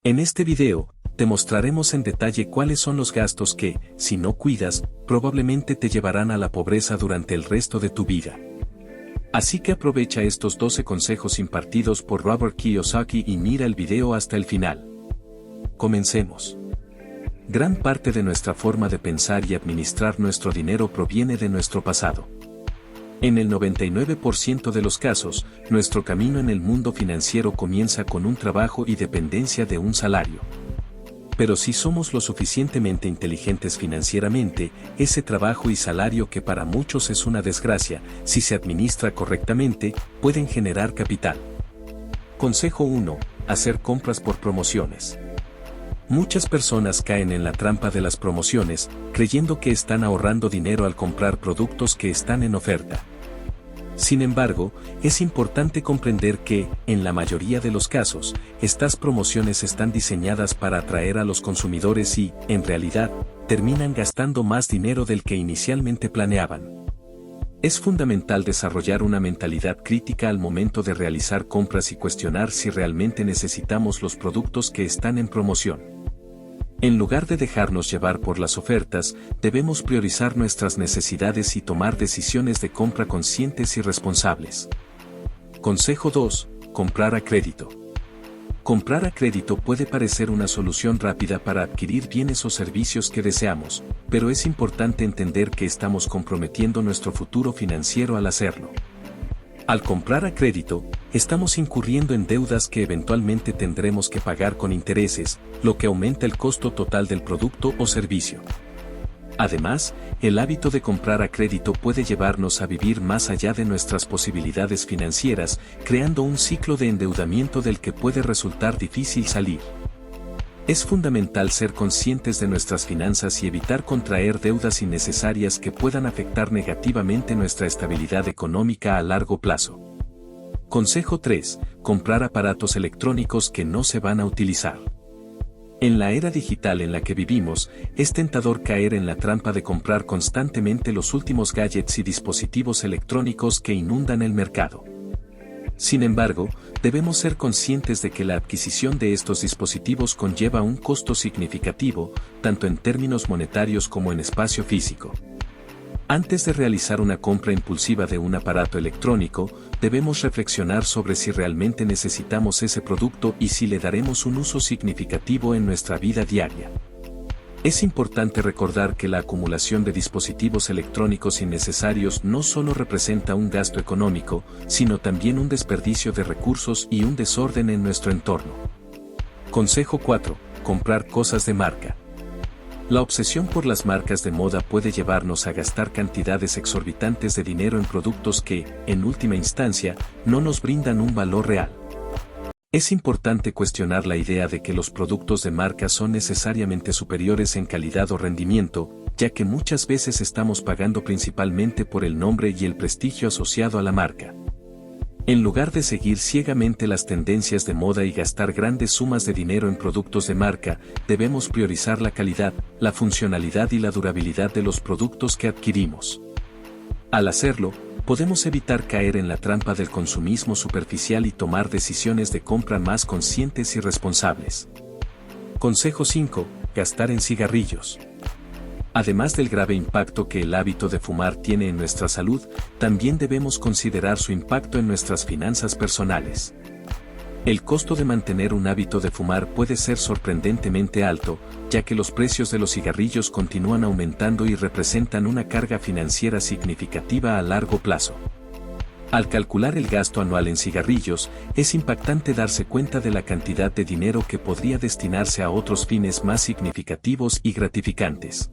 En este video, te mostraremos en detalle cuáles son los gastos que, si no cuidas, probablemente te llevarán a la pobreza durante el resto de tu vida. Así que aprovecha estos 12 consejos impartidos por Robert Kiyosaki y mira el video hasta el final. Comencemos. Gran parte de nuestra forma de pensar y administrar nuestro dinero proviene de nuestro pasado. En el 99% de los casos, nuestro camino en el mundo financiero comienza con un trabajo y dependencia de un salario. Pero si somos lo suficientemente inteligentes financieramente, ese trabajo y salario que para muchos es una desgracia, si se administra correctamente, pueden generar capital. Consejo 1. Hacer compras por promociones. Muchas personas caen en la trampa de las promociones, creyendo que están ahorrando dinero al comprar productos que están en oferta. Sin embargo, es importante comprender que, en la mayoría de los casos, estas promociones están diseñadas para atraer a los consumidores y, en realidad, terminan gastando más dinero del que inicialmente planeaban. Es fundamental desarrollar una mentalidad crítica al momento de realizar compras y cuestionar si realmente necesitamos los productos que están en promoción. En lugar de dejarnos llevar por las ofertas, debemos priorizar nuestras necesidades y tomar decisiones de compra conscientes y responsables. Consejo 2. Comprar a crédito. Comprar a crédito puede parecer una solución rápida para adquirir bienes o servicios que deseamos, pero es importante entender que estamos comprometiendo nuestro futuro financiero al hacerlo. Al comprar a crédito, estamos incurriendo en deudas que eventualmente tendremos que pagar con intereses, lo que aumenta el costo total del producto o servicio. Además, el hábito de comprar a crédito puede llevarnos a vivir más allá de nuestras posibilidades financieras, creando un ciclo de endeudamiento del que puede resultar difícil salir. Es fundamental ser conscientes de nuestras finanzas y evitar contraer deudas innecesarias que puedan afectar negativamente nuestra estabilidad económica a largo plazo. Consejo 3. Comprar aparatos electrónicos que no se van a utilizar. En la era digital en la que vivimos, es tentador caer en la trampa de comprar constantemente los últimos gadgets y dispositivos electrónicos que inundan el mercado. Sin embargo, debemos ser conscientes de que la adquisición de estos dispositivos conlleva un costo significativo, tanto en términos monetarios como en espacio físico. Antes de realizar una compra impulsiva de un aparato electrónico, debemos reflexionar sobre si realmente necesitamos ese producto y si le daremos un uso significativo en nuestra vida diaria. Es importante recordar que la acumulación de dispositivos electrónicos innecesarios no solo representa un gasto económico, sino también un desperdicio de recursos y un desorden en nuestro entorno. Consejo 4. Comprar cosas de marca. La obsesión por las marcas de moda puede llevarnos a gastar cantidades exorbitantes de dinero en productos que, en última instancia, no nos brindan un valor real. Es importante cuestionar la idea de que los productos de marca son necesariamente superiores en calidad o rendimiento, ya que muchas veces estamos pagando principalmente por el nombre y el prestigio asociado a la marca. En lugar de seguir ciegamente las tendencias de moda y gastar grandes sumas de dinero en productos de marca, debemos priorizar la calidad, la funcionalidad y la durabilidad de los productos que adquirimos. Al hacerlo, podemos evitar caer en la trampa del consumismo superficial y tomar decisiones de compra más conscientes y responsables. Consejo 5. Gastar en cigarrillos. Además del grave impacto que el hábito de fumar tiene en nuestra salud, también debemos considerar su impacto en nuestras finanzas personales. El costo de mantener un hábito de fumar puede ser sorprendentemente alto, ya que los precios de los cigarrillos continúan aumentando y representan una carga financiera significativa a largo plazo. Al calcular el gasto anual en cigarrillos, es impactante darse cuenta de la cantidad de dinero que podría destinarse a otros fines más significativos y gratificantes.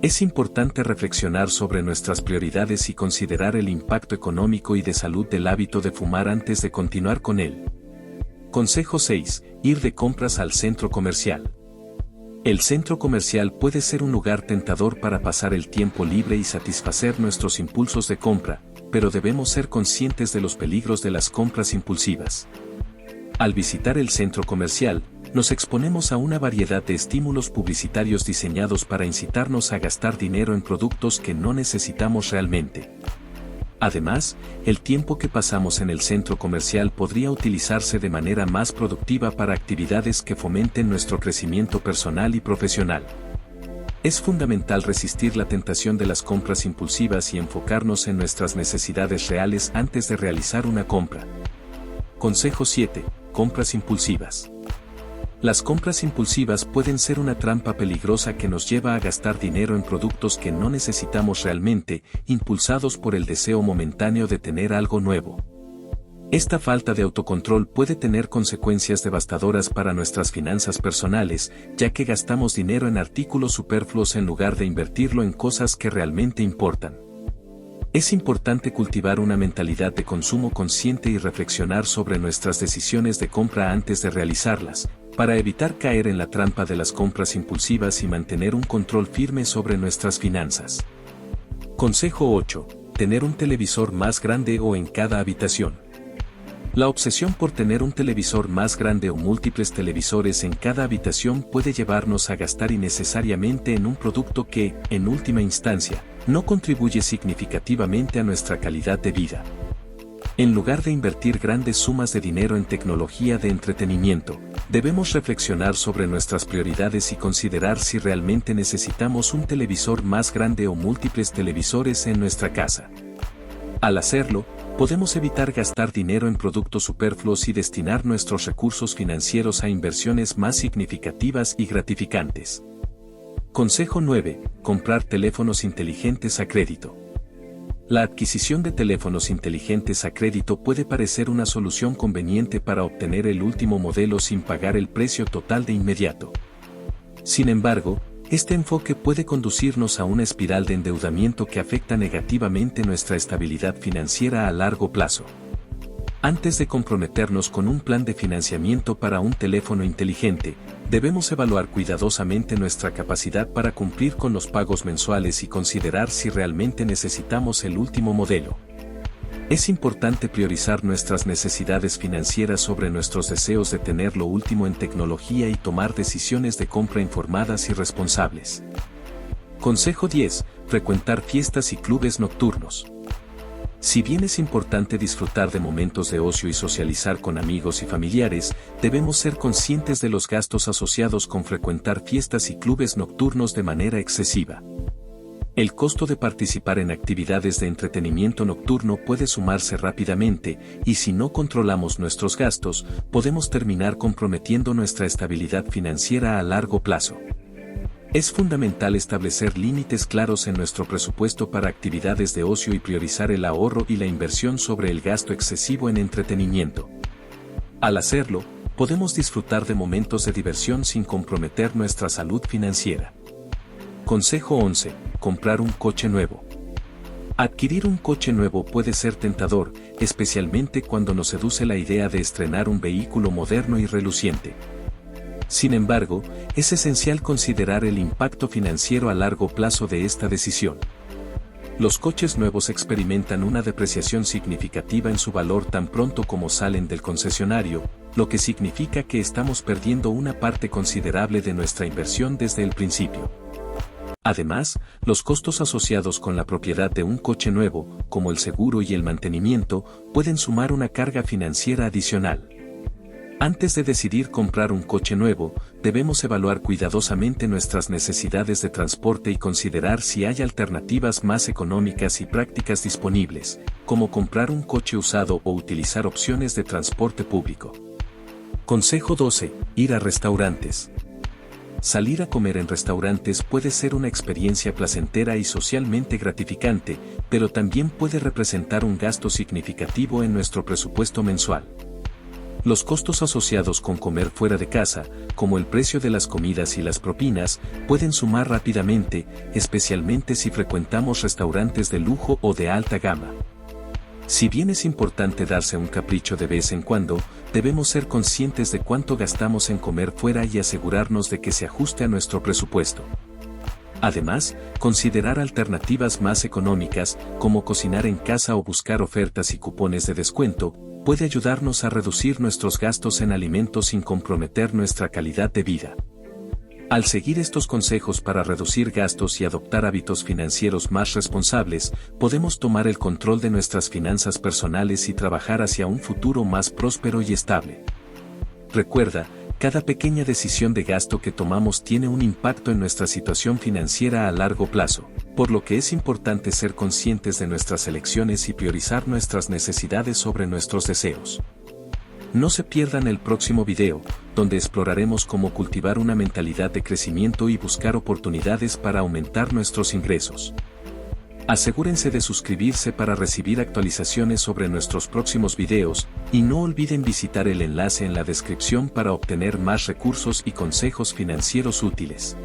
Es importante reflexionar sobre nuestras prioridades y considerar el impacto económico y de salud del hábito de fumar antes de continuar con él. Consejo 6. Ir de compras al centro comercial. El centro comercial puede ser un lugar tentador para pasar el tiempo libre y satisfacer nuestros impulsos de compra, pero debemos ser conscientes de los peligros de las compras impulsivas. Al visitar el centro comercial, nos exponemos a una variedad de estímulos publicitarios diseñados para incitarnos a gastar dinero en productos que no necesitamos realmente. Además, el tiempo que pasamos en el centro comercial podría utilizarse de manera más productiva para actividades que fomenten nuestro crecimiento personal y profesional. Es fundamental resistir la tentación de las compras impulsivas y enfocarnos en nuestras necesidades reales antes de realizar una compra. Consejo 7. Compras impulsivas. Las compras impulsivas pueden ser una trampa peligrosa que nos lleva a gastar dinero en productos que no necesitamos realmente, impulsados por el deseo momentáneo de tener algo nuevo. Esta falta de autocontrol puede tener consecuencias devastadoras para nuestras finanzas personales, ya que gastamos dinero en artículos superfluos en lugar de invertirlo en cosas que realmente importan. Es importante cultivar una mentalidad de consumo consciente y reflexionar sobre nuestras decisiones de compra antes de realizarlas, para evitar caer en la trampa de las compras impulsivas y mantener un control firme sobre nuestras finanzas. Consejo 8. Tener un televisor más grande o en cada habitación. La obsesión por tener un televisor más grande o múltiples televisores en cada habitación puede llevarnos a gastar innecesariamente en un producto que, en última instancia, no contribuye significativamente a nuestra calidad de vida. En lugar de invertir grandes sumas de dinero en tecnología de entretenimiento, debemos reflexionar sobre nuestras prioridades y considerar si realmente necesitamos un televisor más grande o múltiples televisores en nuestra casa. Al hacerlo, podemos evitar gastar dinero en productos superfluos y destinar nuestros recursos financieros a inversiones más significativas y gratificantes. Consejo 9. Comprar teléfonos inteligentes a crédito. La adquisición de teléfonos inteligentes a crédito puede parecer una solución conveniente para obtener el último modelo sin pagar el precio total de inmediato. Sin embargo, este enfoque puede conducirnos a una espiral de endeudamiento que afecta negativamente nuestra estabilidad financiera a largo plazo. Antes de comprometernos con un plan de financiamiento para un teléfono inteligente, debemos evaluar cuidadosamente nuestra capacidad para cumplir con los pagos mensuales y considerar si realmente necesitamos el último modelo. Es importante priorizar nuestras necesidades financieras sobre nuestros deseos de tener lo último en tecnología y tomar decisiones de compra informadas y responsables. Consejo 10. Frecuentar fiestas y clubes nocturnos. Si bien es importante disfrutar de momentos de ocio y socializar con amigos y familiares, debemos ser conscientes de los gastos asociados con frecuentar fiestas y clubes nocturnos de manera excesiva. El costo de participar en actividades de entretenimiento nocturno puede sumarse rápidamente, y si no controlamos nuestros gastos, podemos terminar comprometiendo nuestra estabilidad financiera a largo plazo. Es fundamental establecer límites claros en nuestro presupuesto para actividades de ocio y priorizar el ahorro y la inversión sobre el gasto excesivo en entretenimiento. Al hacerlo, podemos disfrutar de momentos de diversión sin comprometer nuestra salud financiera. Consejo 11. Comprar un coche nuevo. Adquirir un coche nuevo puede ser tentador, especialmente cuando nos seduce la idea de estrenar un vehículo moderno y reluciente. Sin embargo, es esencial considerar el impacto financiero a largo plazo de esta decisión. Los coches nuevos experimentan una depreciación significativa en su valor tan pronto como salen del concesionario, lo que significa que estamos perdiendo una parte considerable de nuestra inversión desde el principio. Además, los costos asociados con la propiedad de un coche nuevo, como el seguro y el mantenimiento, pueden sumar una carga financiera adicional. Antes de decidir comprar un coche nuevo, debemos evaluar cuidadosamente nuestras necesidades de transporte y considerar si hay alternativas más económicas y prácticas disponibles, como comprar un coche usado o utilizar opciones de transporte público. Consejo 12. Ir a restaurantes. Salir a comer en restaurantes puede ser una experiencia placentera y socialmente gratificante, pero también puede representar un gasto significativo en nuestro presupuesto mensual. Los costos asociados con comer fuera de casa, como el precio de las comidas y las propinas, pueden sumar rápidamente, especialmente si frecuentamos restaurantes de lujo o de alta gama. Si bien es importante darse un capricho de vez en cuando, debemos ser conscientes de cuánto gastamos en comer fuera y asegurarnos de que se ajuste a nuestro presupuesto. Además, considerar alternativas más económicas, como cocinar en casa o buscar ofertas y cupones de descuento, puede ayudarnos a reducir nuestros gastos en alimentos sin comprometer nuestra calidad de vida. Al seguir estos consejos para reducir gastos y adoptar hábitos financieros más responsables, podemos tomar el control de nuestras finanzas personales y trabajar hacia un futuro más próspero y estable. Recuerda, cada pequeña decisión de gasto que tomamos tiene un impacto en nuestra situación financiera a largo plazo, por lo que es importante ser conscientes de nuestras elecciones y priorizar nuestras necesidades sobre nuestros deseos. No se pierdan el próximo video, donde exploraremos cómo cultivar una mentalidad de crecimiento y buscar oportunidades para aumentar nuestros ingresos. Asegúrense de suscribirse para recibir actualizaciones sobre nuestros próximos videos, y no olviden visitar el enlace en la descripción para obtener más recursos y consejos financieros útiles.